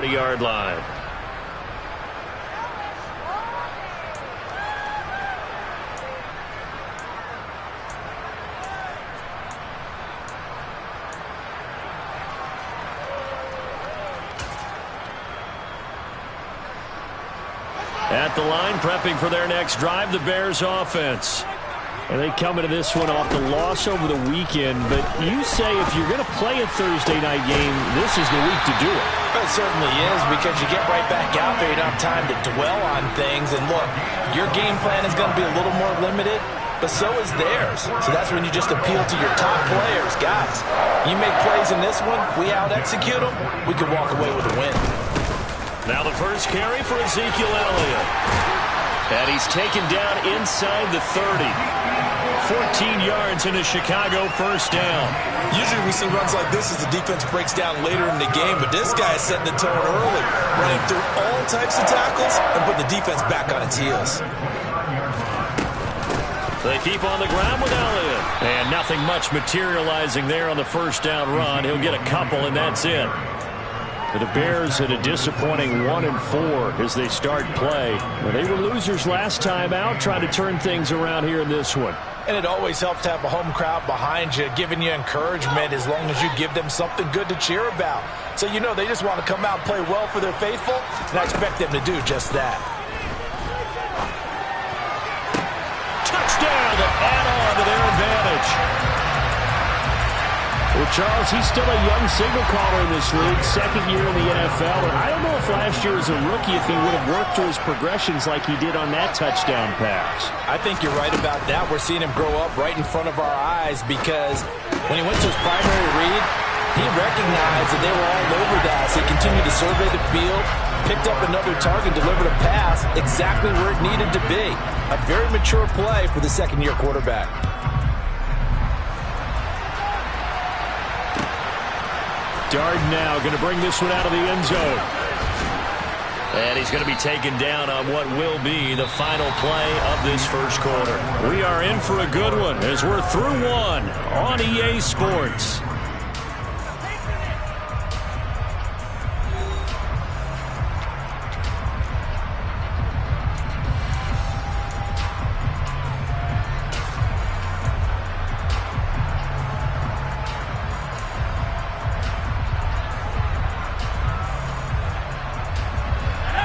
40-yard line. At the line, prepping for their next drive, the Bears offense. And they come into this one off the loss over the weekend, but you say if you're going to play a Thursday night game, this is the week to do it. Well, it certainly is, because you get right back out there. You don't have time to dwell on things. And look, your game plan is going to be a little more limited, but so is theirs. So that's when you just appeal to your top players. Guys, you make plays in this one, we out-execute them, we can walk away with a win. Now the first carry for Ezekiel Elliott. And he's taken down inside the 30. 14 yards in a Chicago first down. Usually we see runs like this as the defense breaks down later in the game, but this guy is setting the tone early, running through all types of tackles and putting the defense back on its heels. They keep on the ground with Elliott. And nothing much materializing there on the first down run. He'll get a couple, and that's it. The Bears had a disappointing 1-4 as they start play. Well, they were losers last time out, trying to turn things around here in this one. And it always helps to have a home crowd behind you, giving you encouragement as long as you give them something good to cheer about. So you know they just want to come out and play well for their faithful, and I expect them to do just that. Touchdown to add on to their advantage. Well, Charles, he's still a young signal caller in this league, second year in the NFL. And I don't know if last year as a rookie if he would have worked through his progressions like he did on that touchdown pass. I think you're right about that. We're seeing him grow up right in front of our eyes, because when he went to his primary read, he recognized that they were all over that. So he continued to survey the field, picked up another target, delivered a pass exactly where it needed to be. A very mature play for the second-year quarterback. Dardanelle going to bring this one out of the end zone. And he's going to be taken down on what will be the final play of this first quarter. We are in for a good one as we're through one on EA Sports.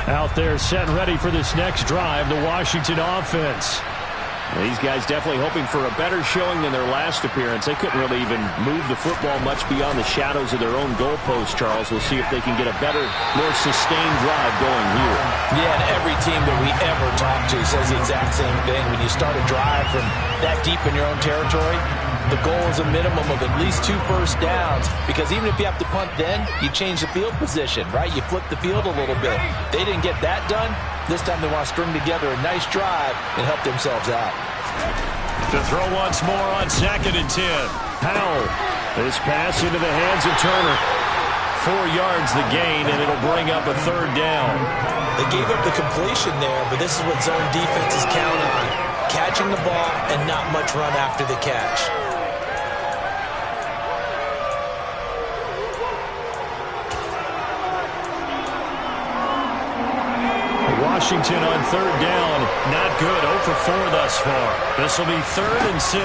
Out there set and ready for this next drive, the Washington offense. These guys definitely hoping for a better showing than their last appearance. They couldn't really even move the football much beyond the shadows of their own goalpost, Charles. We'll see if they can get a better, more sustained drive going here. Yeah, and every team that we ever talk to says the exact same thing. When you start a drive from that deep in your own territory, the goal is a minimum of at least 2 first downs, because even if you have to punt then, you change the field position, right? You flip the field a little bit. They didn't get that done. This time they want to string together a nice drive and help themselves out. To throw once more on 2nd and 10. Powell. This pass into the hands of Turner. 4 yards the gain, and it'll bring up a 3rd down. They gave up the completion there, but this is what zone defenses count on. Catching the ball and not much run after the catch. Washington on 3rd down. Not good. 0 for 4 thus far. This will be 3rd and 6.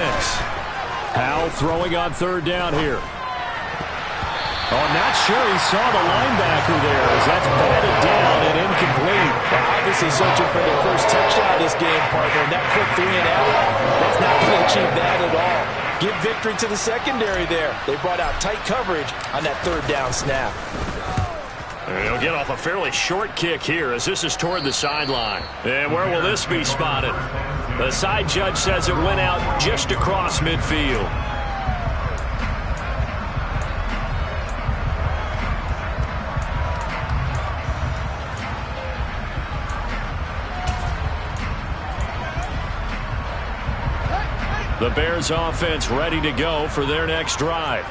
Powell throwing on 3rd down here. Oh, not sure he saw the linebacker there as that's batted down and incomplete. Well, obviously searching for their first touchdown this game, partner. And that quick 3 and out, that's not going to achieve that at all. Give victory to the secondary there. They brought out tight coverage on that 3rd down snap. He'll get off a fairly short kick here as this is toward the sideline. And where will this be spotted? The side judge says it went out just across midfield. The Bears offense ready to go for their next drive.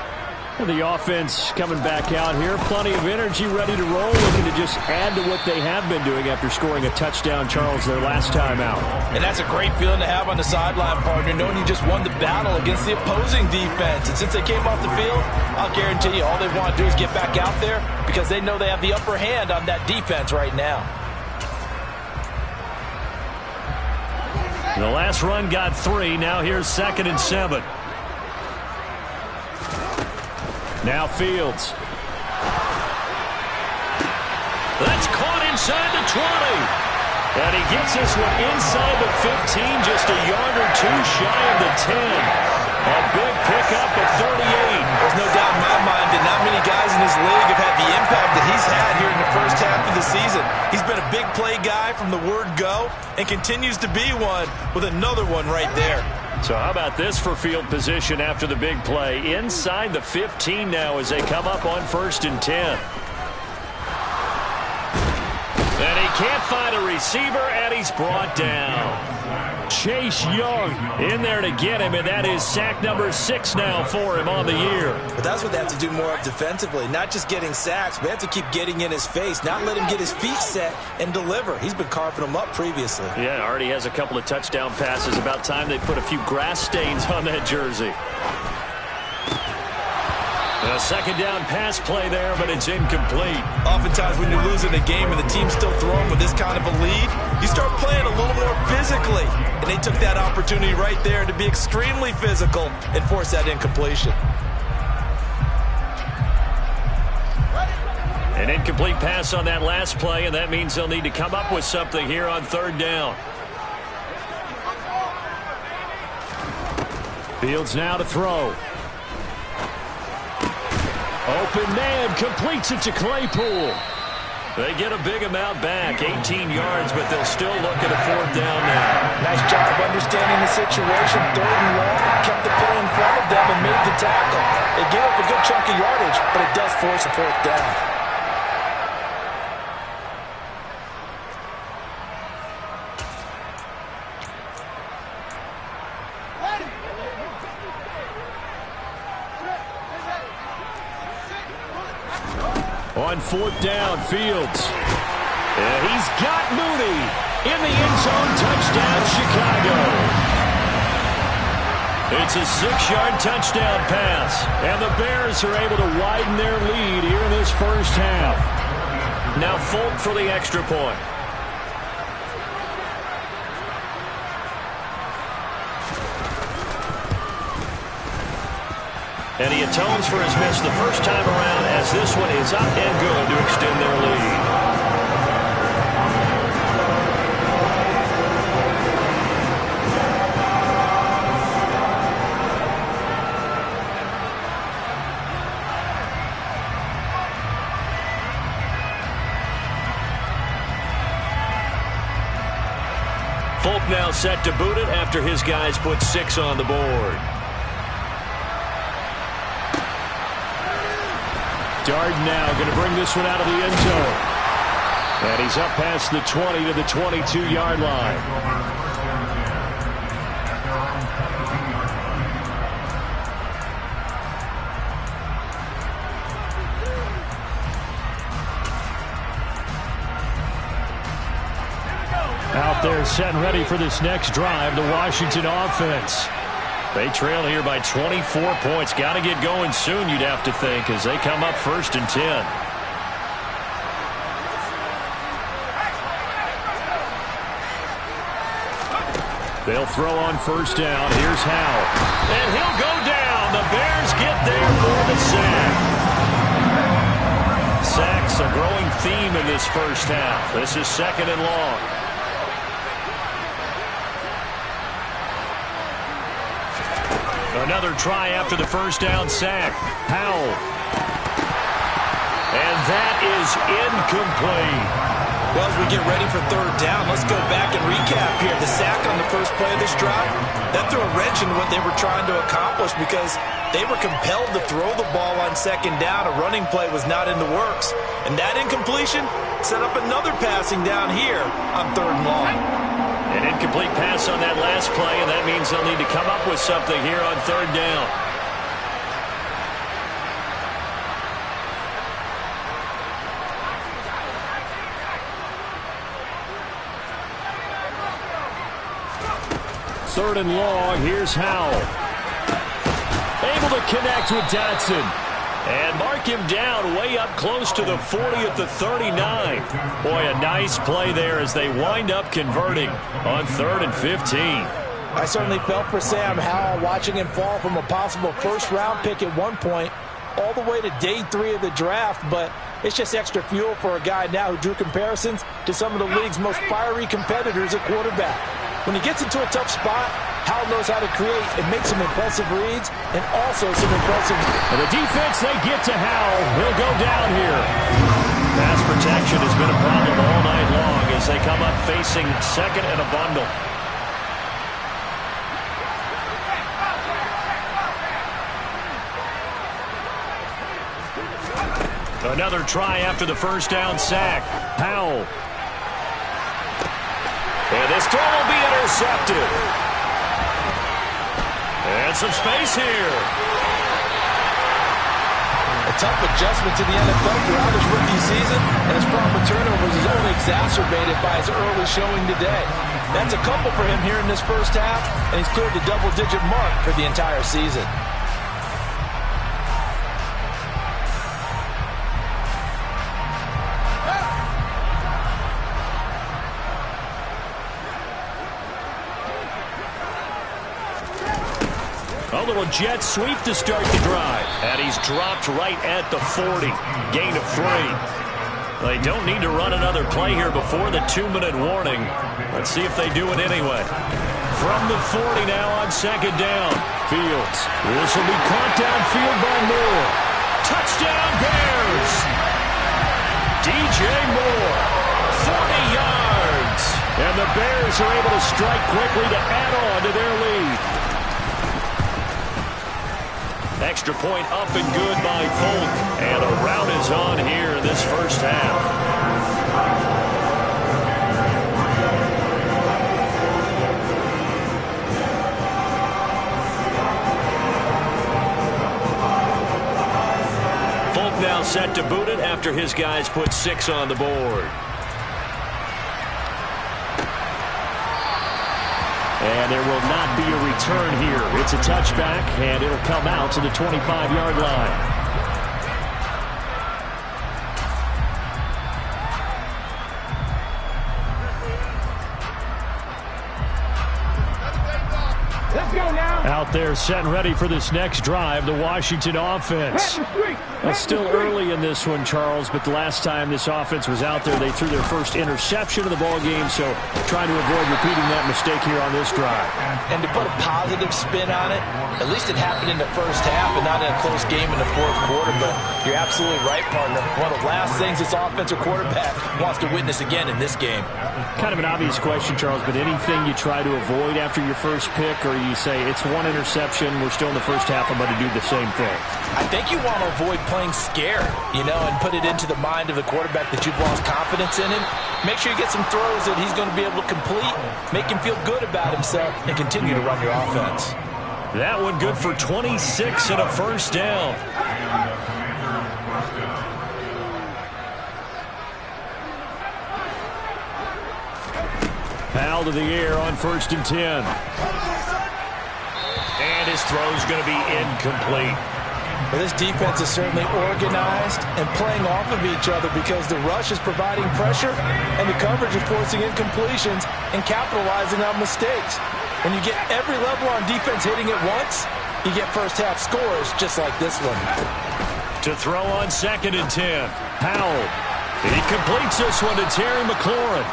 The offense coming back out here. Plenty of energy, ready to roll, looking to just add to what they have been doing after scoring a touchdown, Charles, their last time out. And that's a great feeling to have on the sideline, partner, knowing you just won the battle against the opposing defense. And since they came off the field, I'll guarantee you all they want to do is get back out there because they know they have the upper hand on that defense right now. The last run got 3. Now here's 2nd and 7. Now Fields. That's caught inside the 20. And he gets this one inside the 15, just a yard or 2 shy of the 10. A big pickup of 38. There's no doubt in my mind that not many guys in this league have had the impact that he's had here in the first half of the season. He's been a big play guy from the word go and continues to be one with another one right there. So how about this for field position after the big play? Inside the 15 now as they come up on 1st and 10. And he can't find a receiver, and he's brought down. Chase Young in there to get him, and that is sack number 6 now for him on the year. But that's what they have to do more of defensively, not just getting sacks, but they have to keep getting in his face, not let him get his feet set and deliver. He's been carving them up previously. Yeah, already has a couple of touchdown passes. About time they put a few grass stains on that jersey. A 2nd down pass play there, but it's incomplete. Oftentimes when you're losing a game and the team's still throwing with this kind of a lead, you start playing a little more physically. And they took that opportunity right there to be extremely physical and force that incompletion. An incomplete pass on that last play, and that means they'll need to come up with something here on 3rd down. Fields now to throw. Open man, completes it to Claypool. They get a big amount back, 18 yards, but they'll still look at a 4th down now. Nice job of understanding the situation. 3rd and long, kept the play in front of them and made the tackle. They gave up a good chunk of yardage, but it does force a 4th down. On 4th down, Fields. And he's got Mooney in the end zone. Touchdown, Chicago. It's a 6-yard touchdown pass. And the Bears are able to widen their lead here in this first half. Now Folk for the extra point. And he atones for his miss the first time around as this one is up and good to extend their lead. Folk now set to boot it after his guys put 6 on the board. Darden now going to bring this one out of the end zone. And he's up past the 20 to the 22-yard line. Out there set and ready for this next drive, the Washington offense. They trail here by 24 points. Got to get going soon, you'd have to think, as they come up 1st and 10. They'll throw on 1st down. Here's Howell. And he'll go down. The Bears get there for the sack. Sacks a growing theme in this first half. This is 2nd and long. Another try after the 1st down sack. Howell. And that is incomplete. Well, as we get ready for 3rd down, let's go back and recap here. The sack on the first play of this drive, that threw a wrench in what they were trying to accomplish because they were compelled to throw the ball on 2nd down. A running play was not in the works. And that incompletion set up another passing down here on 3rd and long. An incomplete pass on that last play, and that means they'll need to come up with something here on 3rd down. 3rd and long. Here's Howell. Able to connect with Dotson. And mark him down way up close to the 40 at the 39. Boy, a nice play there as they wind up converting on 3rd and 15. I certainly felt for Sam Howell watching him fall from a possible first-round pick at one point all the way to day 3 of the draft, but it's just extra fuel for a guy now who drew comparisons to some of the league's most fiery competitors at quarterback. When he gets into a tough spot, Howell knows how to create and make some impressive reads and also some impressive... And the defense, they get to Howell. He'll go down here. Pass protection has been a problem all night long as they come up facing 2nd and a bundle. Another try after the first down sack. Howell. And this throw will be intercepted. And some space here. A tough adjustment to the NFL throughout his rookie season, and his problem with turnovers is only exacerbated by his early showing today. That's a couple for him here in this first half, and he's cleared the double-digit mark for the entire season. A little jet sweep to start the drive. And he's dropped right at the 40. Gain of 3. They don't need to run another play here before the 2-minute warning. Let's see if they do it anyway. From the 40 now on 2nd down. Fields. This will be caught downfield by Moore. Touchdown Bears! DJ Moore. 40 yards. And the Bears are able to strike quickly to add on to their lead. Extra point up and good by Folk. And a rout is on here in this first half. Folk now set to boot it after his guys put 6 on the board. And there will not be a return here. It's a touchback, and it'll come out to the 25-yard line. Let's go now. Out there set and ready for this next drive, the Washington offense. Well, still early in this one, Charles, but the last time this offense was out there, they threw their first interception of the ball game, so trying to avoid repeating that mistake here on this drive. And to put a positive spin on it, at least it happened in the first half and not in a close game in the 4th quarter, but you're absolutely right, partner. One of the last things this offensive quarterback wants to witness again in this game. Kind of an obvious question, Charles, but anything you try to avoid after your first pick, or you say it's one interception, we're still in the first half, I'm going to do the same thing? I think you want to avoid playing scared, and put it into the mind of the quarterback that you've lost confidence in him. Make sure you get some throws that he's going to be able to complete, make him feel good about himself, and continue to run your offense. That one good for 26 and a first down. Foul to the air on 1st and 10. And his throw's going to be incomplete. Well, this defense is certainly organized and playing off of each other because the rush is providing pressure and the coverage is forcing incompletions and capitalizing on mistakes. When you get every level on defense hitting it once, you get first half scores just like this one. To throw on 2nd and 10. Howell. He completes this one to Terry McLaurin.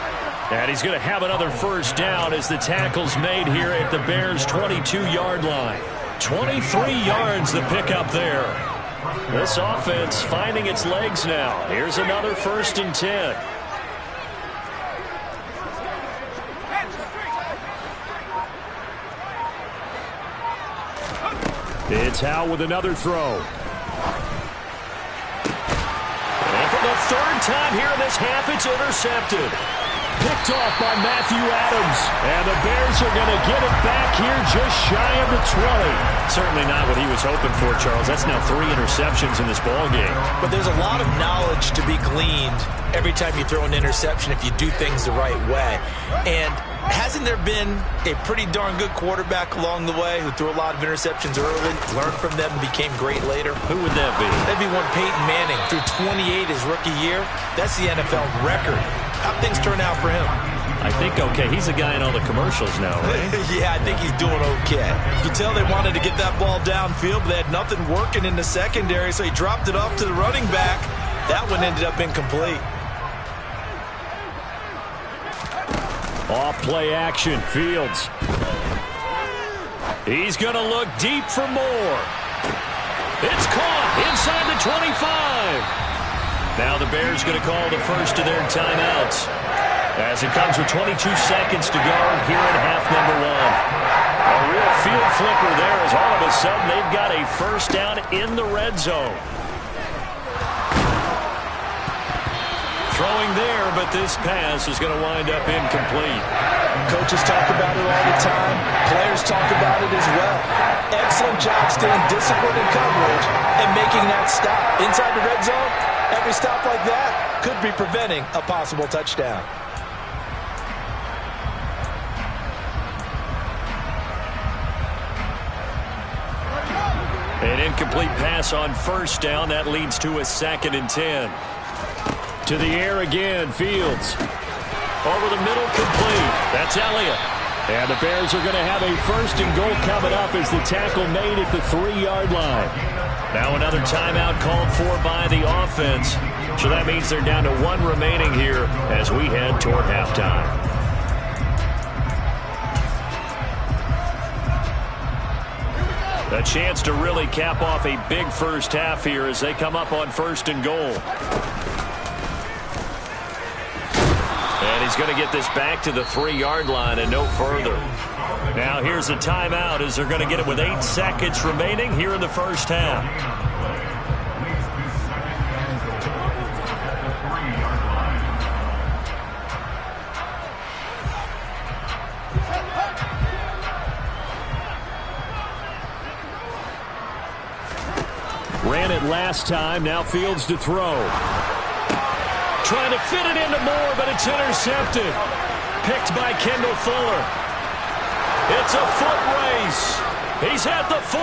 And he's going to have another first down as the tackle's made here at the Bears' 22-yard line. 23 yards the pickup there. This offense finding its legs now. Here's another 1st and 10. It's Howell with another throw. And for the 3rd time here in this half, it's intercepted. Picked off by Matthew Adams. And the Bears are going to get it back here just shy of the 20. Certainly not what he was hoping for, Charles. That's now 3 interceptions in this ball game. But there's a lot of knowledge to be gleaned every time you throw an interception if you do things the right way. And Hasn't there been a pretty darn good quarterback along the way who threw a lot of interceptions early, learned from them, and became great later? Who would that be? That'd be one Peyton Manning. Threw 28 his rookie year. That's the NFL record. How'd things turn out for him? I think okay. He's a guy in all the commercials now, right? Yeah, I think he's doing okay. You can tell they wanted to get that ball downfield, but they had nothing working in the secondary, so he dropped it off to the running back. That one ended up incomplete. Off play action, Fields. He's going to look deep for more. It's caught inside the 25. Now the Bears going to call the first of their timeouts as it comes with 22 seconds to go here in half number one. A real field flipper there as all of a sudden they've got a first down in the red zone. Throwing there, but this pass is going to wind up incomplete. Coaches talk about it all the time. Players talk about it as well. Excellent job staying disciplined in coverage and making that stop. Inside the red zone, every stop like that could be preventing a possible touchdown. An incomplete pass on first down. That leads to a 2nd and 10. To the air again, Fields. Over the middle, complete. That's Elliott. And the Bears are going to have a 1st and goal coming up as the tackle made at the 3-yard line. Now another timeout called for by the offense. So that means they're down to 1 remaining here as we head toward halftime. A chance to really cap off a big first half here as they come up on 1st and goal. And he's going to get this back to the 3-yard line and no further. Now here's a timeout as they're going to get it with 8 seconds remaining here in the first half. Ran it last time. Now Fields to throw. Trying to fit it into Moore, but it's intercepted. Picked by Kendall Fuller. It's a foot race. He's at the 40,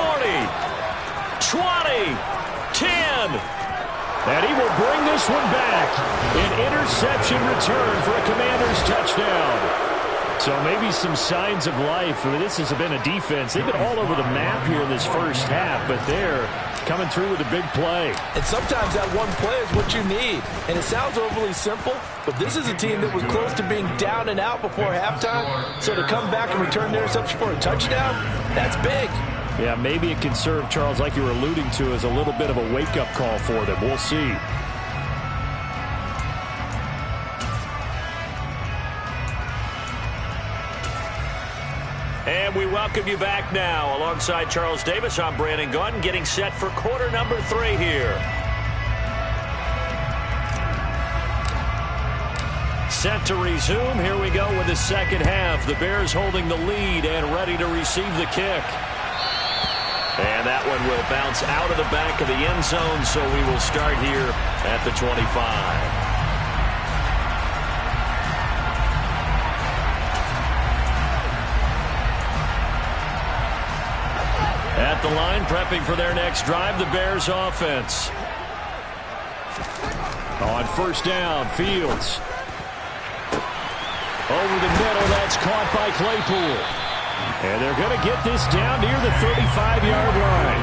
20, 10. And he will bring this one back. An interception return for a Commanders touchdown. So maybe some signs of life. I mean, this has been a defense. They've been all over the map here in this first half, but they're coming through with a big play. And sometimes that one play is what you need. And it sounds overly simple, but this is a team that was close to being down and out before halftime. So to come back and return the interception for a touchdown, that's big. Yeah, maybe it can serve, Charles, like you were alluding to, as a little bit of a wake-up call for them. We'll see. And we welcome you back now. Alongside Charles Davis, I'm Brandon Gaudin, getting set for quarter number 3 here. Set to resume. Here we go with the second half. The Bears holding the lead and ready to receive the kick. And that one will bounce out of the back of the end zone, so we will start here at the 25. At the line, prepping for their next drive, the Bears offense. On first down, Fields. Over the middle, that's caught by Claypool. And they're going to get this down near the 35-yard line.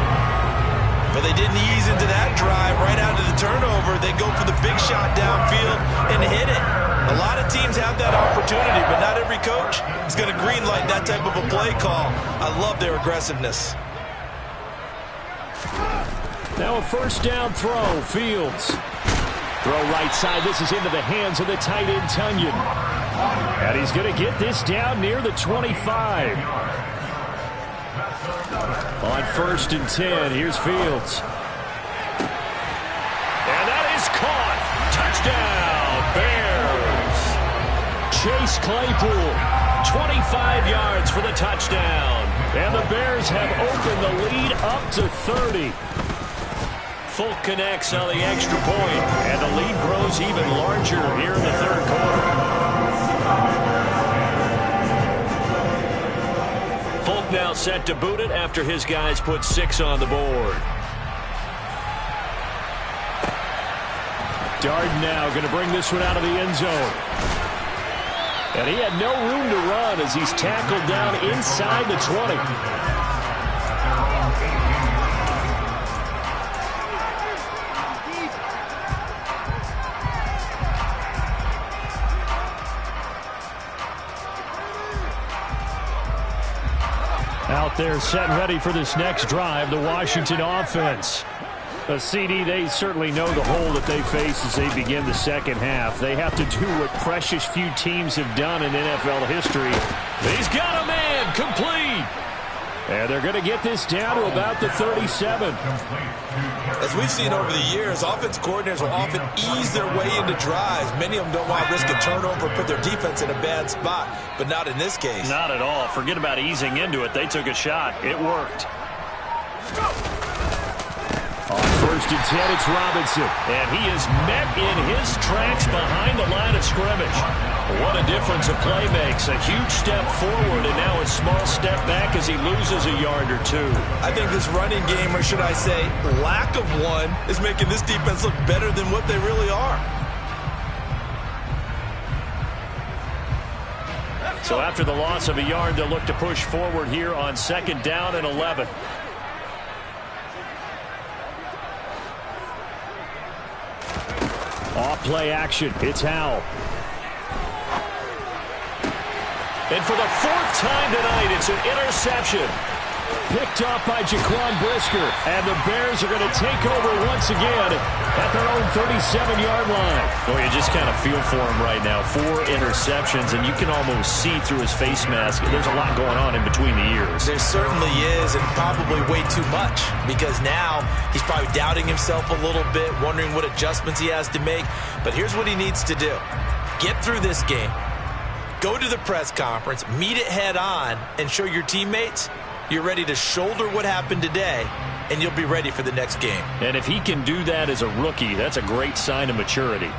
But they didn't ease into that drive right out of the turnover. They go for the big shot downfield and hit it. A lot of teams have that opportunity, but not every coach is going to greenlight that type of a play call. I love their aggressiveness. Now a first down throw, Fields. Throw right side. This is into the hands of the tight end, Tunyon. And he's going to get this down near the 25. On 1st and 10, here's Fields. And that is caught. Touchdown, Bears. Chase Claypool, 25 yards for the touchdown. And the Bears have opened the lead up to 30. Folk connects on the extra point, and the lead grows even larger here in the third quarter. now set to boot it after his guys put 6 on the board. Darden now going to bring this one out of the end zone. And he had no room to run as he's tackled down inside the 20. Out there set and ready for this next drive, the Washington offense. A CD, they certainly know the hole that they face as they begin the second half. They have to do what precious few teams have done in NFL history. He's got a man, complete. And they're going to get this down to about the 37. As we've seen over the years, offense coordinators will often ease their way into drives. Many of them don't want to risk a turnover or put their defense in a bad spot, but not in this case. Not at all. Forget about easing into it. They took a shot. It worked. On 1st and 10, it's Robinson. And he is met in his tracks behind the line of scrimmage. What a difference a play makes. A huge step forward and now a small step back as he loses a yard or two. I think this running game, or should I say lack of one, is making this defense look better than what they really are. So after the loss of a yard, they'll look to push forward here on 2nd down and 11. Off play action. It's Howell. And for the 4th time tonight, it's an interception. Picked off by Jaquan Brisker. And the Bears are going to take over once again at their own 37-yard line. Well, you just kind of feel for him right now. 4 interceptions, and you can almost see through his face mask. There's a lot going on in between the ears. There certainly is, and probably way too much, because now he's probably doubting himself a little bit, wondering what adjustments he has to make. But here's what he needs to do. Get through this game. Go to the press conference, meet it head on, and show your teammates you're ready to shoulder what happened today, and you'll be ready for the next game. And if he can do that as a rookie, that's a great sign of maturity.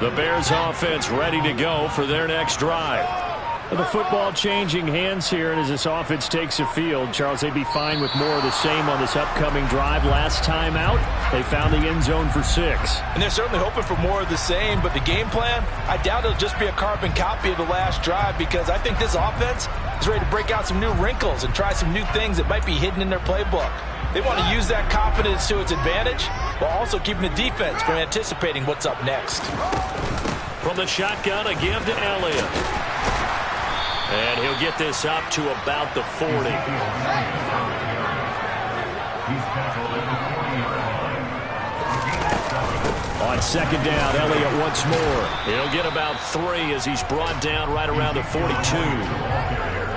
The Bears offense ready to go for their next drive. The football changing hands here, and as this offense takes the field, Charles, they'd be fine with more of the same on this upcoming drive. Last time out, they found the end zone for 6. And they're certainly hoping for more of the same, but the game plan, I doubt it'll just be a carbon copy of the last drive, because I think this offense is ready to break out some new wrinkles and try some new things that might be hidden in their playbook. They want to use that confidence to its advantage while also keeping the defense from anticipating what's up next. From the shotgun, a give to Elliott. And he'll get this up to about the 40. On 2nd down, Elliott once more. He'll get about 3 as he's brought down right around the 42.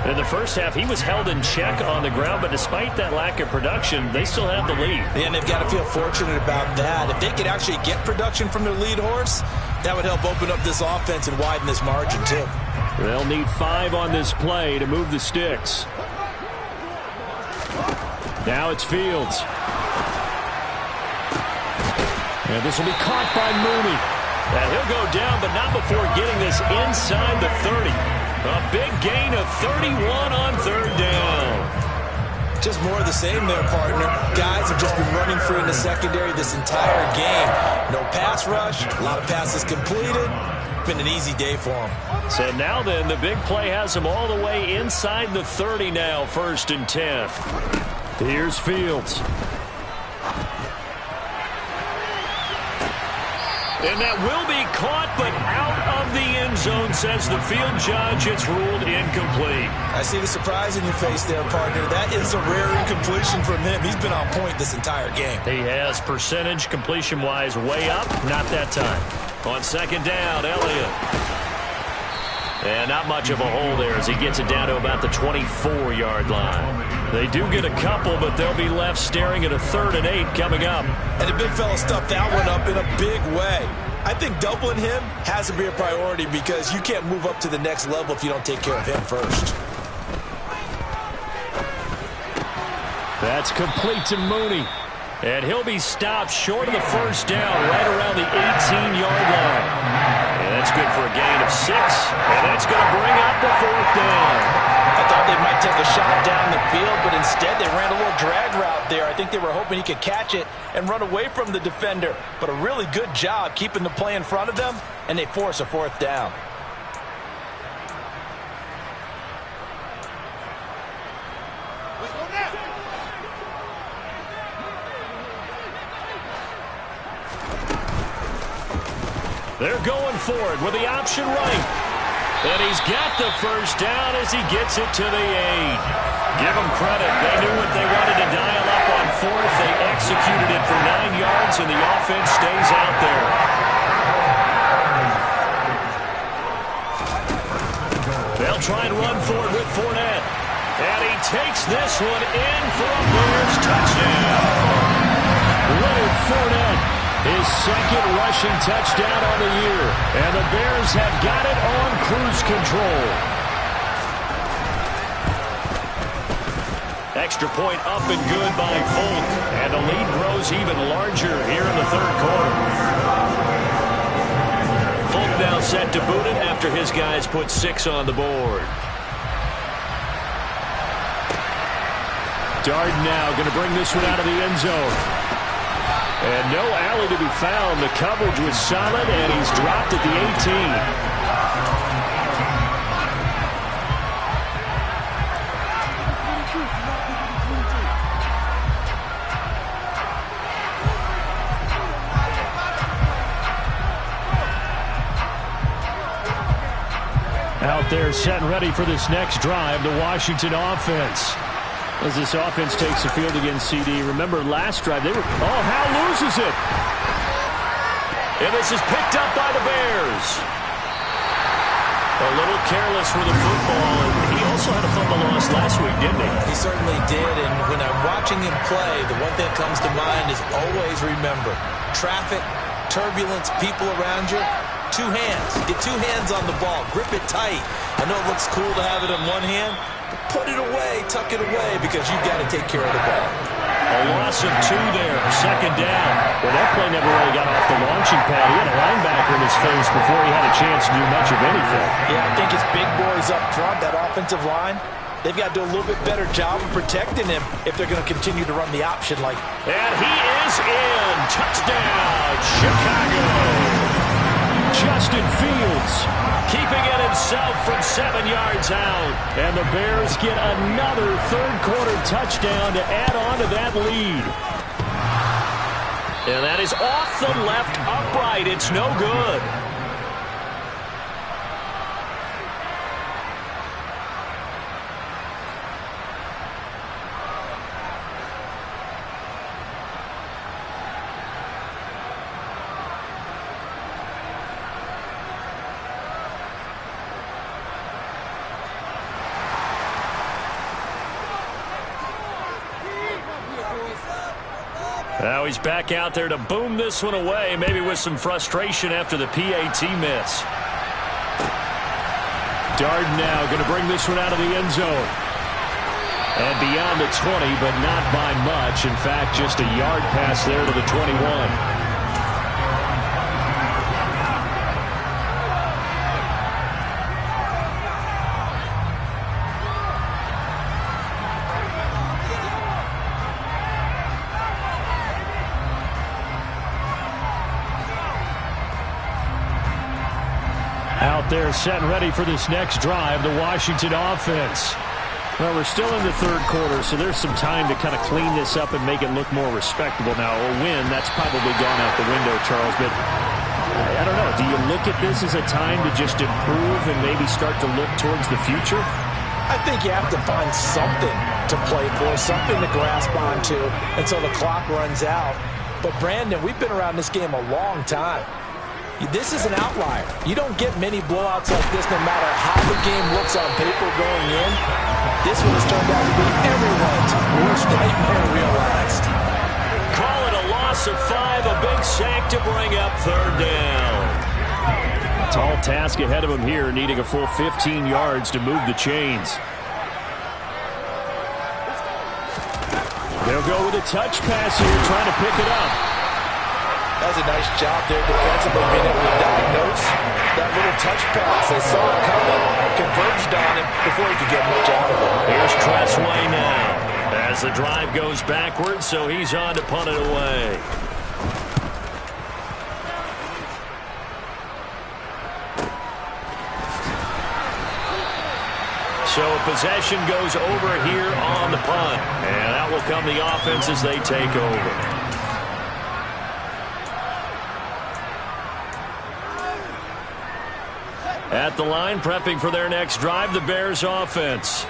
In the first half, he was held in check on the ground, but despite that lack of production, they still have the lead. And they've got to feel fortunate about that. If they could actually get production from their lead horse, that would help open up this offense and widen this margin, too. They'll need 5 on this play to move the sticks. Now it's Fields. And this will be caught by Mooney. And he'll go down, but not before getting this inside the 30. A big gain of 31 on 3rd down. Just more of the same there, partner. Guys have just been running free in the secondary this entire game. No pass rush, a lot of passes completed. Been an easy day for them. So now then, the big play has them all the way inside the 30 now, 1st and 10. Here's Fields. And that will be caught, but out of the end zone, says the field judge. It's ruled incomplete. I see the surprise in your face there, partner. That is a rare incompletion from him. He's been on point this entire game. He has percentage completion-wise way up. Not that time. On 2nd down, Elliott. And not much of a hole there as he gets it down to about the 24-yard line. They do get a couple, but they'll be left staring at a 3rd and 8 coming up. And the big fella stuffed that one up in a big way. I think doubling him has to be a priority because you can't move up to the next level if you don't take care of him first. That's complete to Mooney. And he'll be stopped short of the 1st down right around the 18-yard line. good for a gain of 6, and that's going to bring up the 4th down. I thought they might take a shot down the field, but instead they ran a little drag route there. I think they were hoping he could catch it and run away from the defender. But a really good job keeping the play in front of them, and they force a 4th down. They're going for it with the option right. And he's got the 1st down as he gets it to the 8. Give them credit. They knew what they wanted to dial up on 4th. They executed it for 9 yards, and the offense stays out there. They'll try and run for it with Fournette. And he takes this one in for a Bears touchdown. Leonard Fournette. His 2nd rushing touchdown on the year. And the Bears have got it on cruise control. Extra point up and good by Folk. And the lead grows even larger here in the 3rd quarter. Folk now set to boot it after his guys put 6 on the board. Darden now going to bring this one out of the end zone. And no alley to be found. The coverage was solid, and he's dropped at the 18. Out there set and ready for this next drive, the Washington offense. As this offense takes the field against CD. Remember last drive, they were... Oh, Hal loses it. And this is picked up by the Bears. A little careless with the football. And he also had a fumble loss last week, didn't he? He certainly did. And when I'm watching him play, the one thing that comes to mind is always remember, traffic, turbulence, people around you, 2 hands. Get 2 hands on the ball. Grip it tight. I know it looks cool to have it in one hand, but put it away, tuck it away, because you've got to take care of the ball. A loss of 2 there, 2nd down. Well, that play never really got off the launching pad. He had a linebacker in his face before he had a chance to do much of anything. Yeah, I think his big boys up front, that offensive line, they've got to do a little bit better job of protecting him if they're going to continue to run the option like. And he is in. Touchdown, Chicago. Justin Fields keeping it himself from 7 yards out. And the Bears get another 3rd quarter touchdown to add on to that lead. And that is off the left upright. It's no good. Now he's back out there to boom this one away, maybe with some frustration after the PAT miss. Darden now going to bring this one out of the end zone. And beyond the 20, but not by much. In fact, just a yard pass there to the 21. Out there set and ready for this next drive, the Washington offense. Well, we're still in the 3rd quarter, so there's some time to kind of clean this up and make it look more respectable. Now, a win, that's probably gone out the window, Charles, but I don't know. Do you look at this as a time to just improve and maybe start to look towards the future? I think you have to find something to play for, something to grasp onto until the clock runs out. But, Brandon, we've been around this game a long time. This is an outlier. You don't get many blowouts like this no matter how the game looks on paper going in. This one has turned out to be everyone's worst nightmare realized. Call it a loss of 5, a big sack to bring up 3rd down. Tall task ahead of him here, needing a full 15 yards to move the chains. They'll go with a touch pass here, trying to pick it up. That was a nice job there defensively, being able to diagnose that little touch pass. They saw it coming, converged on it before he could get much out of it. Here's Tressway now as the drive goes backwards, so he's on to punt it away. So possession goes over here on the punt, and that will come the offense as they take over. At the line, prepping for their next drive, the Bears offense.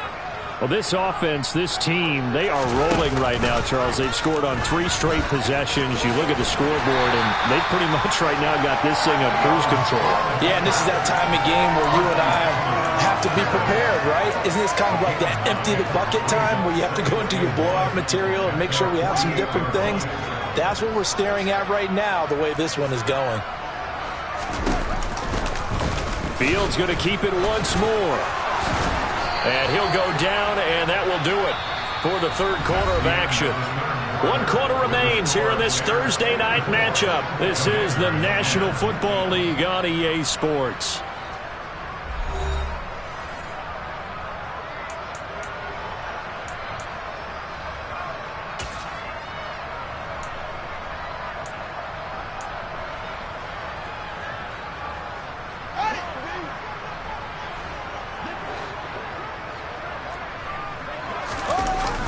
Well, this offense, this team, they are rolling right now, Charles. They've scored on 3 straight possessions. You look at the scoreboard, and they pretty much right now got this thing on cruise control. Yeah, and this is that time of game where you and I have to be prepared, right? Isn't this kind of like that empty the bucket time where you have to go into your blowout material and make sure we have some different things? That's what we're staring at right now, the way this one is going. Fields going to keep it once more. And he'll go down, and that will do it for the third quarter of action. 1 quarter remains here in this Thursday night matchup. This is the National Football League on EA Sports.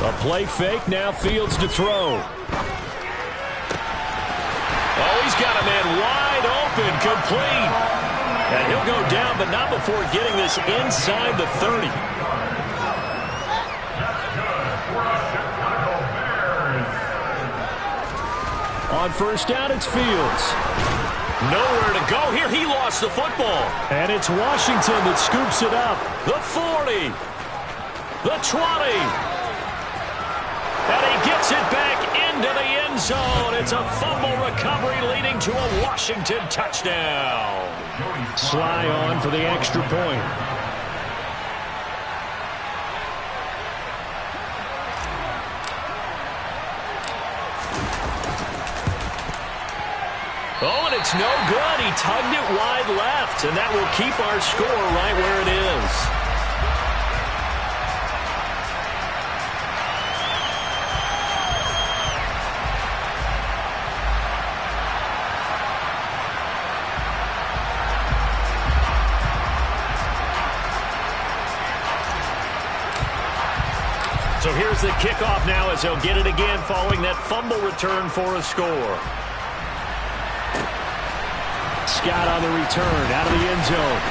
A play fake, now Fields to throw. Oh, he's got a man wide open, complete. And he'll go down, but not before getting this inside the 30. On first down, it's Fields. Nowhere to go here. He lost the football. And it's Washington that scoops it up. The 40. The 20. And he gets it back into the end zone. It's a fumble recovery leading to a Washington touchdown. Sly on for the extra point. Oh, and it's no good. He tugged it wide left, and that will keep our score right where it is. So here's the kickoff now as he'll get it again following that fumble return for a score. Scott on the return out of the end zone.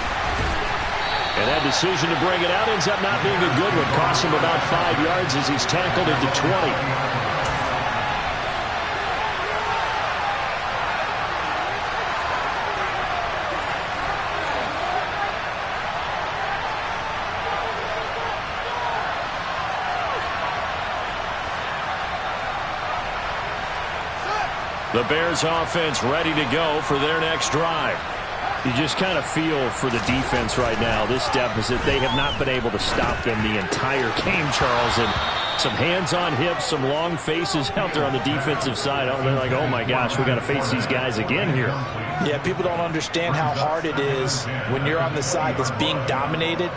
And that decision to bring it out ends up not being a good one. Costs him about 5 yards as he's tackled into 20. The Bears offense ready to go for their next drive. You just kind of feel for the defense right now. This deficit, they have not been able to stop them the entire game, Charles. And some hands on hips, some long faces out there on the defensive side. They're like, oh, my gosh, we got to face these guys again here. Yeah, people don't understand how hard it is when you're on the side that's being dominated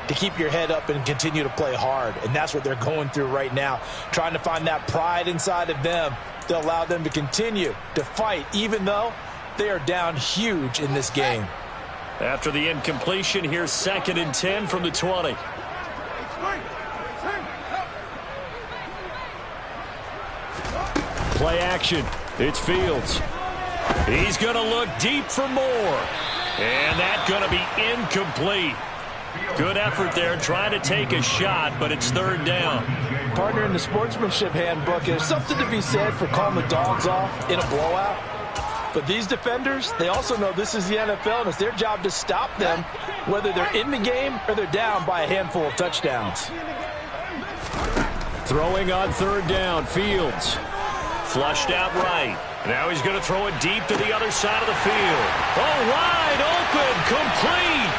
to keep your head up and continue to play hard. And that's what they're going through right now, trying to find that pride inside of them to allow them to continue to fight, even though they are down huge in this game. After the incompletion, here's 2nd and 10 from the 20. Play action. It's Fields. He's going to look deep for more. And that's going to be incomplete. Good effort there trying to take a shot, but it's 3rd down. Partner, in the sportsmanship handbook, there's something to be said for calling the dogs off in a blowout. But these defenders, they also know this is the NFL, and it's their job to stop them, whether they're in the game or they're down by a handful of touchdowns. Throwing on 3rd down, Fields. Flushed out right. Now he's going to throw it deep to the other side of the field. Oh, wide open, complete.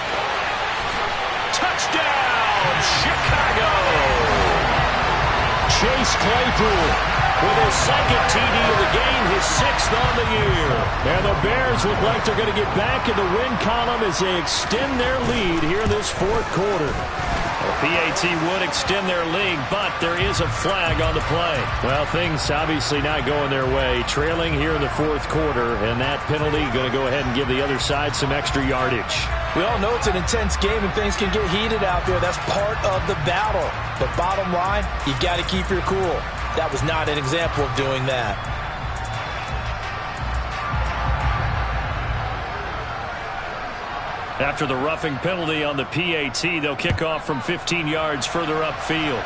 Touchdown, Chicago. Chase Claypool with his second TD of the game, his 6th on the year. And the Bears look like they're going to get back in the win column as they extend their lead here in this 4th quarter. The PAT would extend their lead, but there is a flag on the play. Well, things obviously not going their way. Trailing here in the 4th quarter, and that penalty going to go ahead and give the other side some extra yardage. We all know it's an intense game and things can get heated out there. That's part of the battle. But bottom line, you got to keep your cool. That was not an example of doing that. After the roughing penalty on the PAT, they'll kick off from 15 yards further upfield.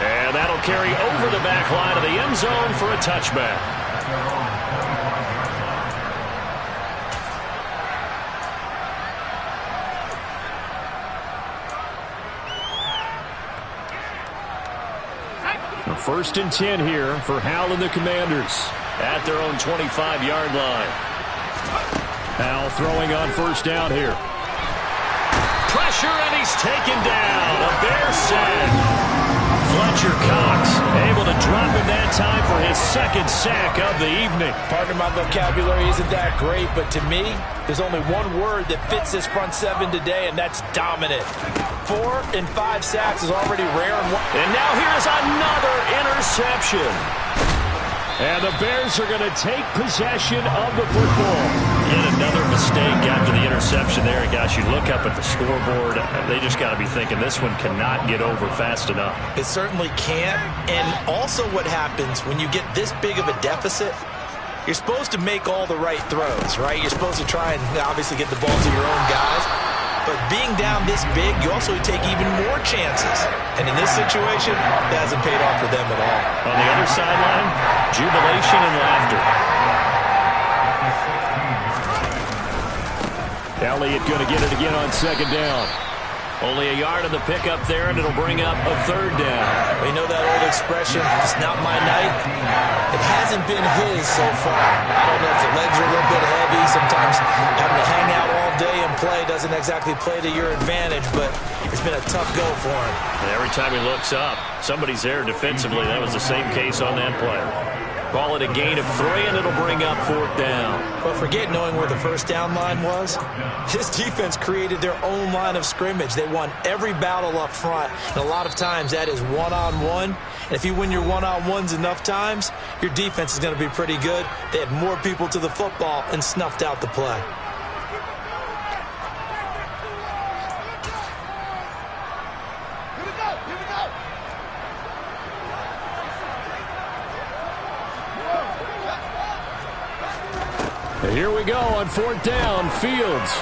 And that'll carry over the back line of the end zone for a touchback. First and 10 here for Howell and the Commanders at their own 25-yard line. Howell throwing on first down here. Pressure, and he's taken down. A Bear sack. Fletcher Cox able to drop him that time for his 2nd sack of the evening. Pardon my vocabulary isn't that great, but to me, there's only one word that fits this front 7 today, and that's dominant. 4 and 5 sacks is already rare. And now here's another interception. And the Bears are going to take possession of the football. Yet another mistake after the interception there. And gosh, you look up at the scoreboard, they just got to be thinking this one cannot get over fast enough. It certainly can't. And also what happens when you get this big of a deficit, you're supposed to make all the right throws, right? You're supposed to try and obviously get the ball to your own guys. But being down this big, you also take even more chances. And in this situation, that hasn't paid off for them at all. On the other sideline, jubilation and laughter. Elliott going to get it again on 2nd down. Only a yard of the pickup there, and it'll bring up a 3rd down. We know that old expression, it's not my night. It hasn't been his so far. I don't know if the legs are a little bit heavy. Sometimes having to hang out all day and play doesn't exactly play to your advantage, but it's been a tough go for him. And every time he looks up, somebody's there defensively. That was the same case on that play. Call it a gain of 3, and it'll bring up 4th down. But forget knowing where the first down line was. This defense created their own line of scrimmage. They won every battle up front, and a lot of times that is one-on-one. And if you win your one-on-ones enough times, your defense is going to be pretty good. They had more people to the football and snuffed out the play. Here we go on 4th down. Fields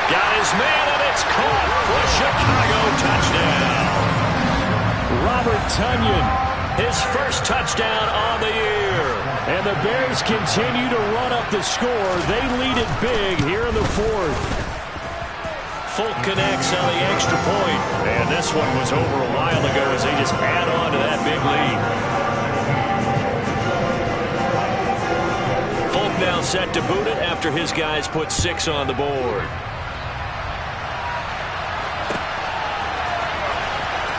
got his man, and it's caught for Chicago. Touchdown. Robert Tonyan, his first touchdown on the year. And the Bears continue to run up the score. They lead it big here in the 4th. Folk connects on the extra point. And this one was over a while ago as they just add on to that big lead. Now set to boot it after his guys put 6 on the board.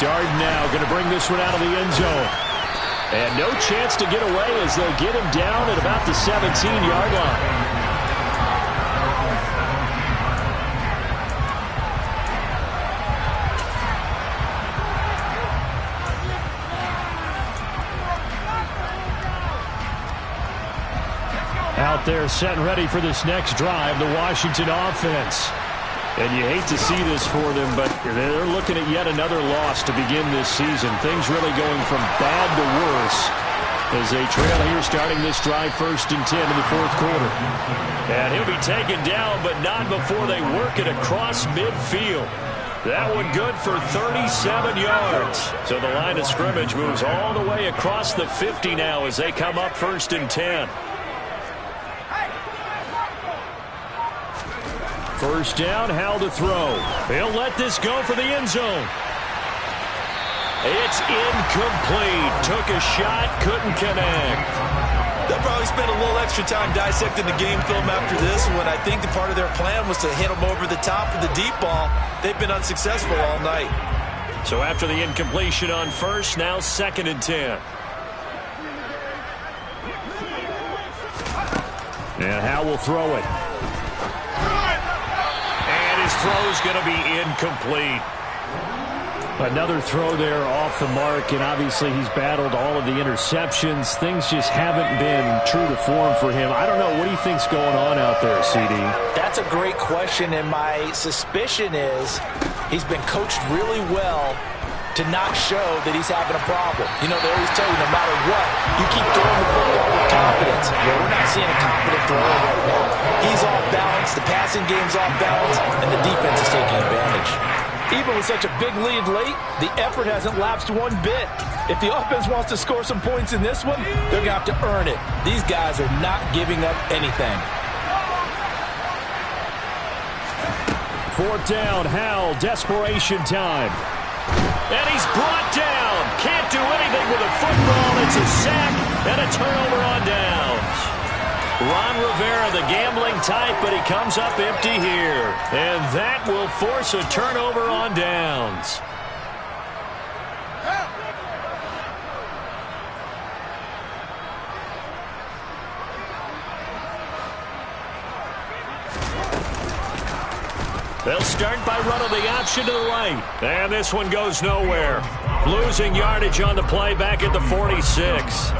Darden now going to bring this one out of the end zone. And no chance to get away as they'll get him down at about the 17-yard line. Out there set and ready for this next drive, the Washington offense. And you hate to see this for them, but they're looking at yet another loss to begin this season. Things really going from bad to worse as they trail here starting this drive 1st and 10 in the 4th quarter. And he'll be taken down, but not before they work it across midfield. That one good for 37 yards. So the line of scrimmage moves all the way across the 50 now as they come up 1st and 10. First down, Howell to throw. He'll let this go for the end zone. It's incomplete. Took a shot, couldn't connect. They'll probably spend a little extra time dissecting the game film after this one. I think the part of their plan was to hit them over the top of the deep ball. They've been unsuccessful all night. So after the incompletion on first, now 2nd and 10. And Howe will throw it. And his throw's going to be incomplete. Another throw there off the mark, and obviously he's battled all of the interceptions. Things just haven't been true to form for him. I don't know. What do you think's going on out there, CD? That's a great question, and my suspicion is he's been coached really well to not show that he's having a problem. You know, they always tell you no matter what, you keep throwing the football with confidence. Well, we're not seeing a confident thrower right now. He's off balance, the passing game's off balance, and the defense is taking advantage. Even with such a big lead late, the effort hasn't lapsed one bit. If the offense wants to score some points in this one, they're going to have to earn it. These guys are not giving up anything. 4th down, Howell, desperation time. And he's brought down. Can't do anything with a football. It's a sack and a turnover on downs. Ron Rivera, the gambling type, but he comes up empty here. And that will force a turnover on downs. They'll start by running the option to the right. And this one goes nowhere. Losing yardage on the play back at the 46.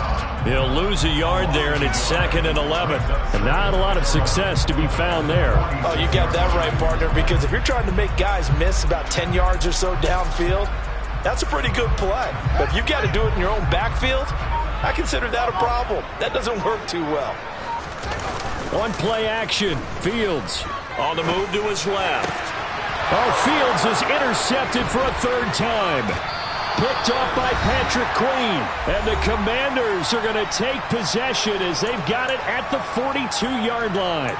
He'll lose a yard there, and it's 2nd and 11. And not a lot of success to be found there. Oh, you got that right, partner, because if you're trying to make guys miss about 10 yards or so downfield, that's a pretty good play. But if you've got to do it in your own backfield, I consider that a problem. That doesn't work too well. On play action, Fields on the move to his left. Oh, Fields is intercepted for a 3rd time. Picked off by Patrick Queen. And the Commanders are going to take possession as they've got it at the 42-yard line.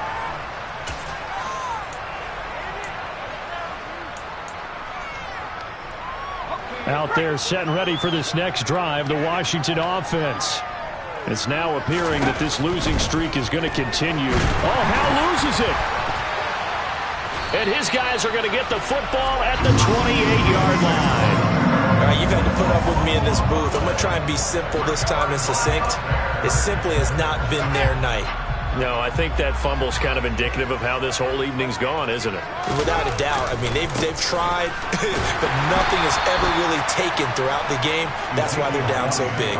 Out there set and ready for this next drive, the Washington offense. It's now appearing that this losing streak is going to continue. Oh, Howe loses it. And his guys are going to get the football at the 28-yard line. All right, you've had to put up with me in this booth. I'm going to try and be simple this time and succinct. It simply has not been their night. No, I think that fumble's kind of indicative of how this whole evening's gone, isn't it? Without a doubt. I mean, they've tried, but nothing has ever really taken throughout the game. That's why they're down so big.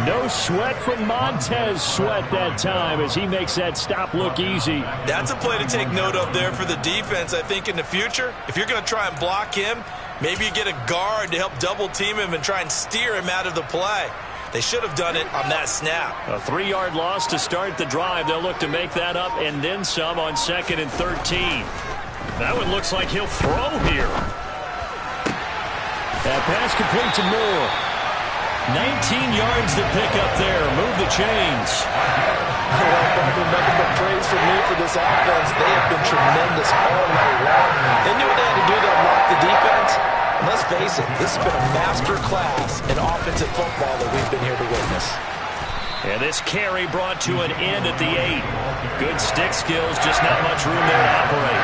No sweat from Montez Sweat that time as he makes that stop look easy. That's a play to take note of there for the defense. I think in the future, if you're going to try and block him, maybe you get a guard to help double team him and try and steer him out of the play. They should have done it on that snap. A 3-yard loss to start the drive. They'll look to make that up and then some on 2nd and 13. That one looks like he'll throw here. That pass complete to Moore. 19 yards to pick up there. Move the chains. Nothing but praise for me for this offense. They have been tremendous all night long. They knew what they had to do to unlock the defense. And let's face it, this has been a master class in offensive football that we've been here to witness. And this carry brought to an end at the 8. Good stick skills, just not much room there to operate.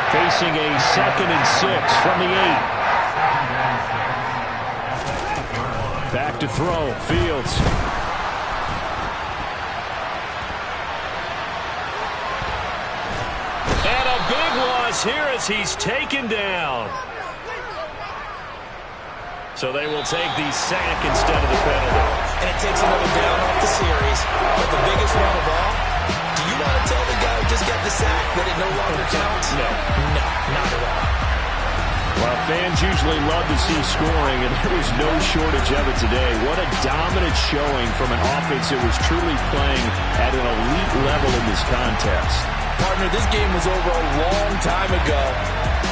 Facing a 2nd and 6 from the 8. Back to throw, Fields. And a big loss here as he's taken down. So they will take the sack instead of the penalty. And it takes another down off the series. But the biggest one of all, do you want to tell the guy who just got the sack that it no longer counts? No. No, not at all. Well, fans usually love to see scoring, and there was no shortage of it today. What a dominant showing from an offense that was truly playing at an elite level in this contest. Partner, this game was over a long time ago.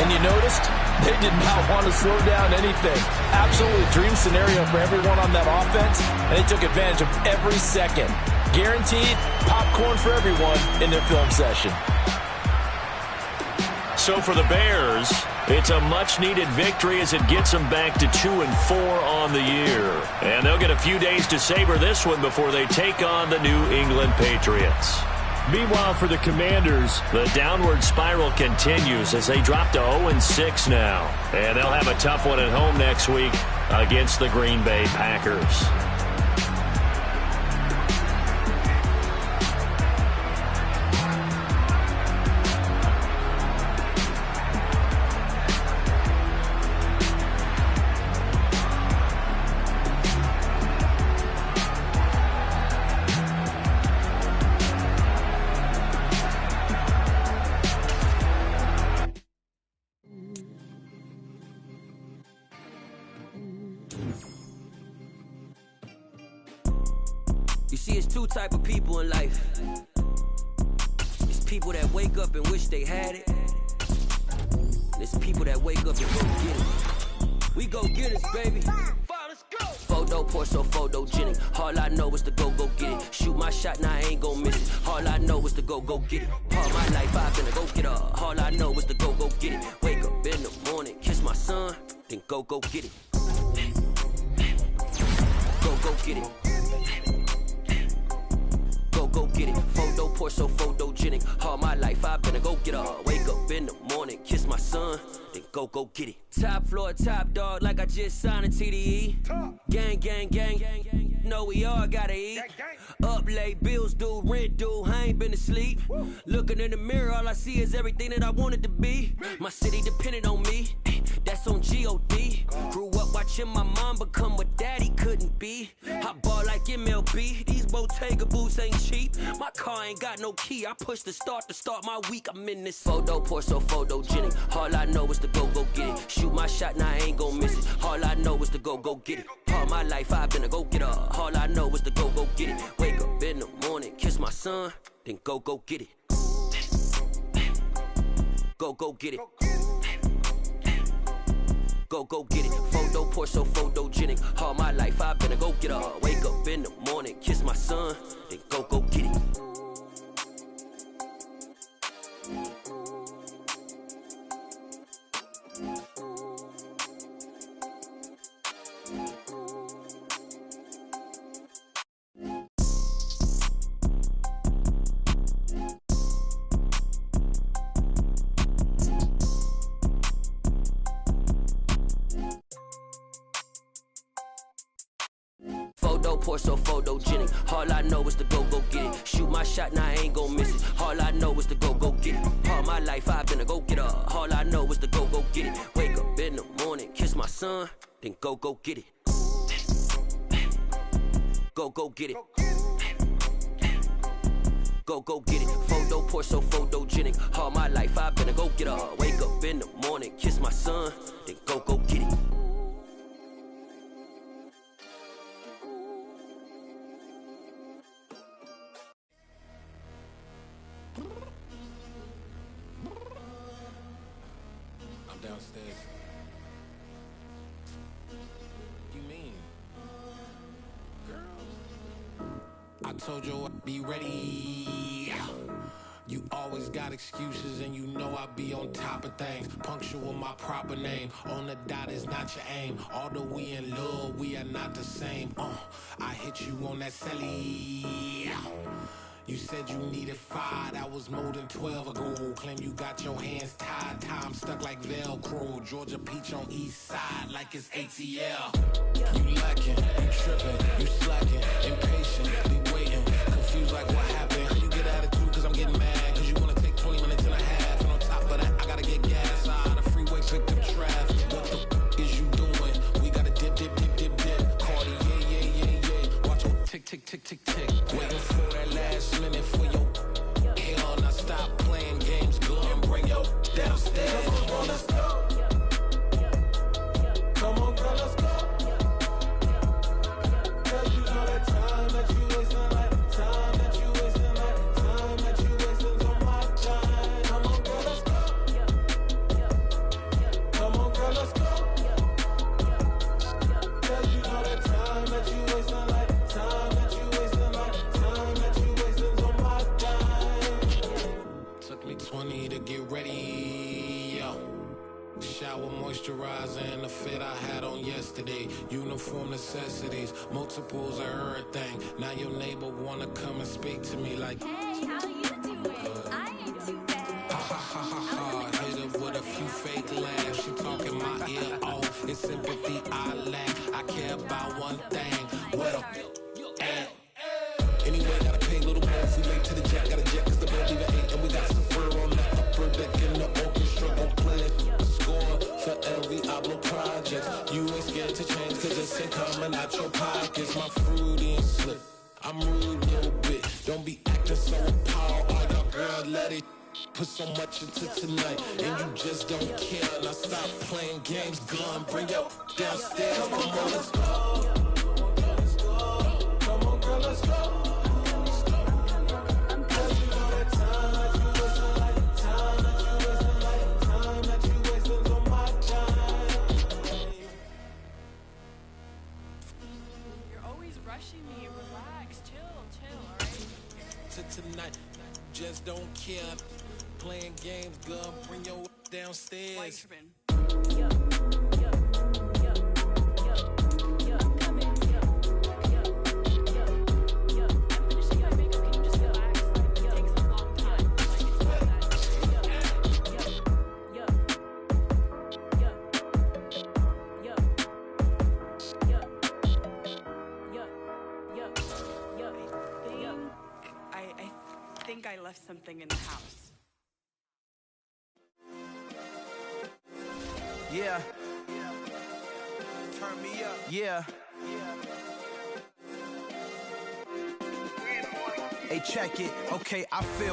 And you noticed they did not want to slow down anything. Absolutely dream scenario for everyone on that offense, and they took advantage of every second. Guaranteed popcorn for everyone in their film session. So for the Bears, it's a much-needed victory as it gets them back to 2-4 on the year. And they'll get a few days to savor this one before they take on the New England Patriots. Meanwhile, for the Commanders, the downward spiral continues as they drop to 0-6 now. And they'll have a tough one at home next week against the Green Bay Packers. You see, it's two type of people in life. It's people that wake up and wish they had it. And it's people that wake up and go get it. We go get it, baby. Let's go. Photo pour so photogenic. All I know is to go get it. Shoot my shot, now I ain't gon' miss it. All I know is to go get it. All my life I've been to go get it. All I know is to go get it. Wake up in the morning, kiss my son, then go get it. Go get it. Go get it. Photo pour so photogenic. All my life I've been to go get her. Wake up in the morning, kiss my son, then go get it. Top floor, top dog, like I just signed a TDE. Gang, gang, gang, gang, gang. Know we all gotta eat. Up late, bills due, rent due, I ain't been asleep. Looking in the mirror, all I see is everything that I wanted to be. My city depended on me, that's on G.O.D. Grew up watching my mom become what daddy couldn't be. I ball like MLB, these Bottega boots ain't cheap. My car ain't got no key, I push the start to start my week. I'm in this photo pour so photogenic. All I know is to go get it. Shoot my shot, now I ain't gon' miss it. All I know is to go get it. All my life I've been a go getter. All I know is to go get it. Wake up in the morning, kiss my son, then go get it. Go get it. Go get it. Photo pour so photogenic. All my life I've been a go getter. Wake up in the morning, kiss my son, then go get it. Photo pour so photogenic. All I know is to go get it. Shoot my shot, now I ain't gon' miss it. All I know is to go get it. All my life I've been a go getter. All I know is to go get it. Wake up in the morning, kiss my son, then go get it. Go get it. Go get it. Photo pour so photogenic. All my life I've been a go getter. Wake up in the morning, kiss my son, then go get it. I'm downstairs. You mean? Girl, I told you I'd be ready. You always got excuses and you know I be on top of things. Punctual my proper name. On the dot is not your aim. Although we in love, we are not the same. I hit you on that celly. You said you needed 5, that was more than 12 ago. Claim you got your hands tied, time stuck like Velcro. Georgia Peach on east side like it's ATL. You lacking, you tripping, you slacking, impatient, waiting, confused like what happened. You get attitude cause I'm getting mad, cause you wanna take 20 minutes and a half. And on top of that, I gotta get gas out the freeway, pick up traffic. What the is you doing? We gotta dip. Cardi, yeah. Watch your tick. Waiting for that last minute for your hell. Now stop playing games, go and bring your downstairs. Come on, let's go. Come on, girl, let's go. Cause you know that time that you wasting, like time that you wasting, like time that you wasting on my time. Come on, girl, let's go. Come on, girl, let's go. Cause you know that time that you wasting, like time that you wasting, like time that you wasting on my time. Took me 20 to get ready, yo. Shower, moisturizer, and the fit I had on yesterday. Uniform necessities, multiples of everything. Now your neighbor wanna come and speak to me like, hey, how you doing? ain't coming out your pockets. My fruity and slip. I'm rude a little bit. Don't be acting so appalled. All your girl let it put so much into tonight, and you just don't care. Now stop playing games, gun. Bring your downstairs. Come on, girl, let's go. Come on, girl, let's go. Me, relax, chill, alright? Tonight, just don't care. Playing games, girl, bring your downstairs. Weichman. I think I left something in the house. Yeah. Turn me up. Yeah. Hey, check it. Okay, I feel